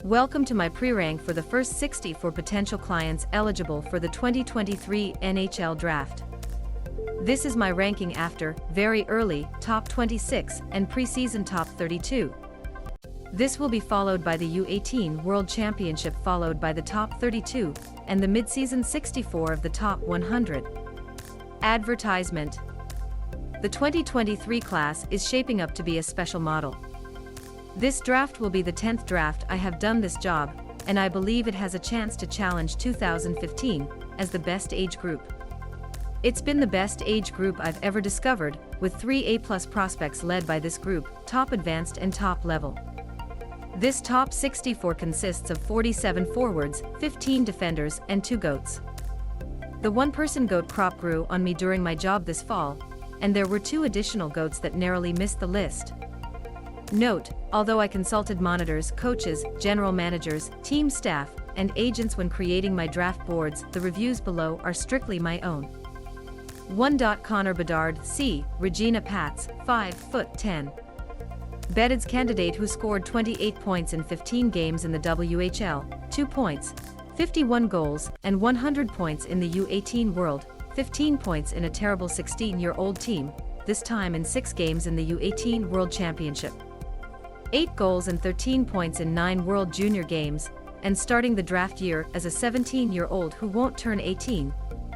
Welcome to my pre-rank for the first 60 for potential clients eligible for the 2023 NHL Draft. This is my ranking after very early top 26 and preseason top 32. This will be followed by the U18 World Championship, followed by the top 32 and the mid-season 64 of the top 100. Advertisement. The 2023 class is shaping up to be a special model. This draft will be the 10th draft I have done this job, and I believe it has a chance to challenge 2015 as the best age group. It's been the best age group I've ever discovered, with 3 A+ prospects led by this group, top advanced and top level. This top 64 consists of 47 forwards, 15 defenders, and 2 GOATs. The one-person GOAT crop grew on me during my job this fall, and there were 2 additional GOATs that narrowly missed the list. Note, although I consulted monitors, coaches, general managers, team staff, and agents when creating my draft boards, the reviews below are strictly my own. 1. Connor Bedard, C. Regina Pats, 5'10". Bedard's candidate who scored 28 points in 15 games in the WHL, 2 points, 51 goals, and 100 points in the U18 World, 15 points in a terrible 16-year-old team, this time in 6 games in the U18 World Championship. 8 goals and 13 points in 9 World Junior games, and starting the draft year as a 17-year-old who won't turn 18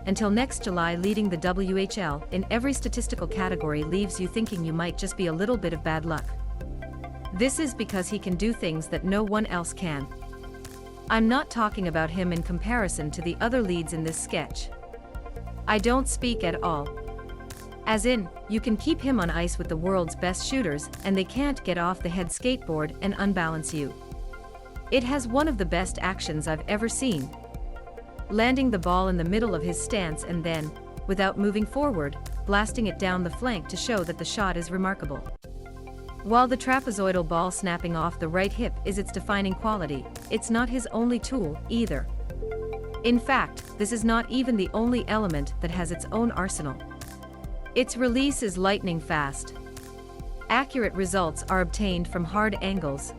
until next July, leading the WHL in every statistical category leaves you thinking you might just be a little bit of bad luck. This is because he can do things that no one else can. I'm not talking about him in comparison to the other leads in this sketch. I don't speak at all. As in, you can keep him on ice with the world's best shooters and they can't get off the head skateboard and unbalance you. It has one of the best actions I've ever seen. Landing the ball in the middle of his stance and then, without moving forward, blasting it down the flank to show that the shot is remarkable. While the trapezoidal ball snapping off the right hip is its defining quality, it's not his only tool, either. In fact, this is not even the only element that has its own arsenal. Its release is lightning fast. Accurate results are obtained from hard angles.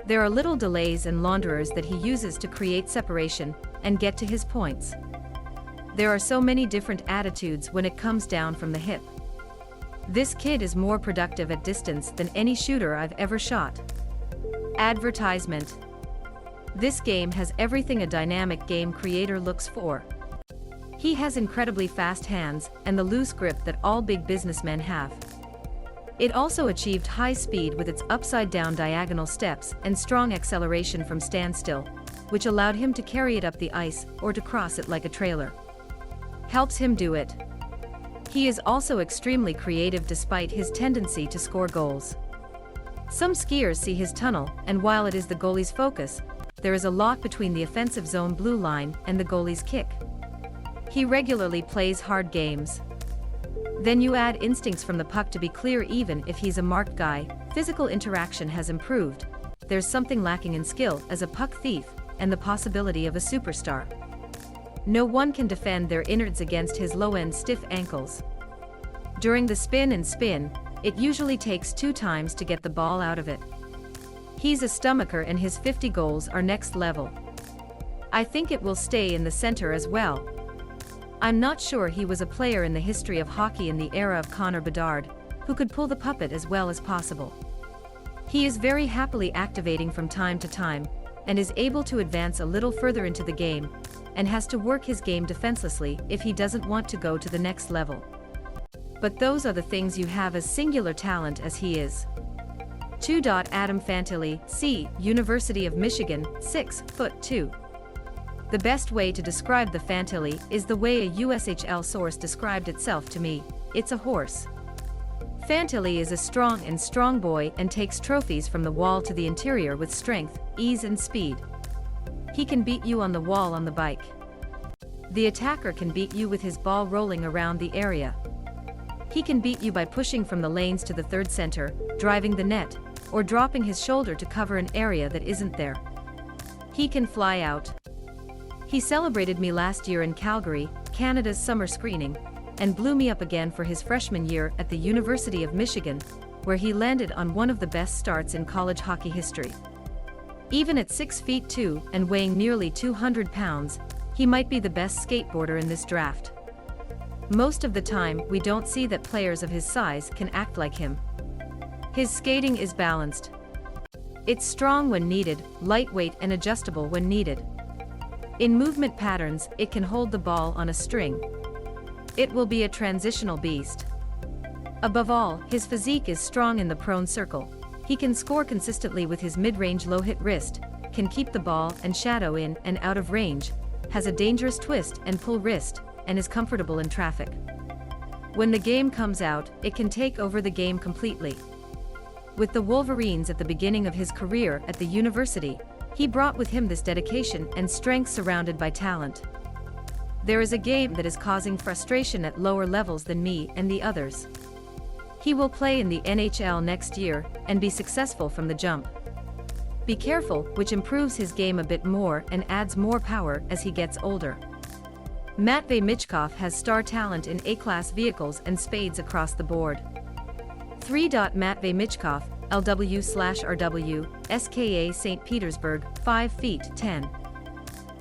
There are little delays and launderers that he uses to create separation and get to his points. There are so many different attitudes when it comes down from the hip. This kid is more productive at distance than any shooter I've ever shot. Advertisement. This game has everything a dynamic game creator looks for. He has incredibly fast hands and the loose grip that all big businessmen have. It also achieved high speed with its upside-down diagonal steps and strong acceleration from standstill, which allowed him to carry it up the ice or to cross it like a trailer. Helps him do it. He is also extremely creative despite his tendency to score goals. Some skiers see his tunnel, and while it is the goalie's focus, there is a lot between the offensive zone blue line and the goalie's kick. He regularly plays hard games. Then you add instincts from the puck to be clear. Even if he's a marked guy, physical interaction has improved. There's something lacking in skill as a puck thief and the possibility of a superstar. No one can defend their innards against his low-end stiff ankles. During the spin and spin, it usually takes 2 times to get the ball out of it. He's a stomacher and his 50 goals are next level. I think it will stay in the center as well. I'm not sure he was a player in the history of hockey in the era of Connor Bedard, who could pull the puppet as well as possible. He is very happily activating from time to time, and is able to advance a little further into the game, and has to work his game defenselessly if he doesn't want to go to the next level. But those are the things you have as singular talent as he is. 2. Adam Fantilli, C. University of Michigan, 6'2". The best way to describe the Fantilli is the way a USHL source described itself to me: it's a horse. Fantilli is a strong boy and takes trophies from the wall to the interior with strength, ease and speed. He can beat you on the wall on the bike. The attacker can beat you with his ball rolling around the area. He can beat you by pushing from the lanes to the third center, driving the net, or dropping his shoulder to cover an area that isn't there. He can fly out. He celebrated me last year in Calgary, Canada's summer screening, and blew me up again for his freshman year at the University of Michigan, where he landed on one of the best starts in college hockey history. Even at 6 feet 2 and weighing nearly 200 pounds, he might be the best skateboarder in this draft. Most of the time, we don't see that players of his size can act like him. His skating is balanced. It's strong when needed, lightweight and adjustable when needed. In movement patterns, it can hold the ball on a string. It will be a transitional beast. Above all, his physique is strong in the prone circle. He can score consistently with his mid-range low-hit wrist, can keep the ball and shadow in and out of range, has a dangerous twist and pull wrist, and is comfortable in traffic. When the game comes out, it can take over the game completely. With the Wolverines at the beginning of his career at the university, he brought with him this dedication and strength surrounded by talent. There is a game that is causing frustration at lower levels than me and the others. He will play in the NHL next year and be successful from the jump. Be careful, which improves his game a bit more and adds more power as he gets older. Matvei Michkov has star talent in A-class vehicles and spades across the board. 3. Matvei Michkov, LW/RW, SKA St. Petersburg, 5 feet 10.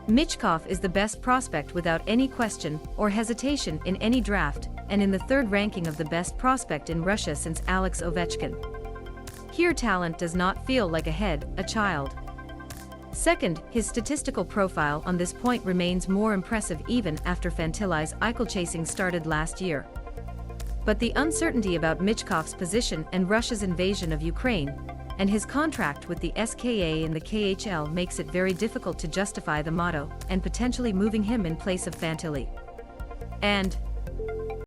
Michkov is the best prospect without any question or hesitation in any draft, and in the third ranking of the best prospect in Russia since Alex Ovechkin. Here talent does not feel like a head, a child. Second, his statistical profile on this point remains more impressive even after Fantilli's eichel-chasing started last year. But the uncertainty about Michkov's position and Russia's invasion of Ukraine, and his contract with the SKA in the KHL makes it very difficult to justify the motto and potentially moving him in place of Fantilli. And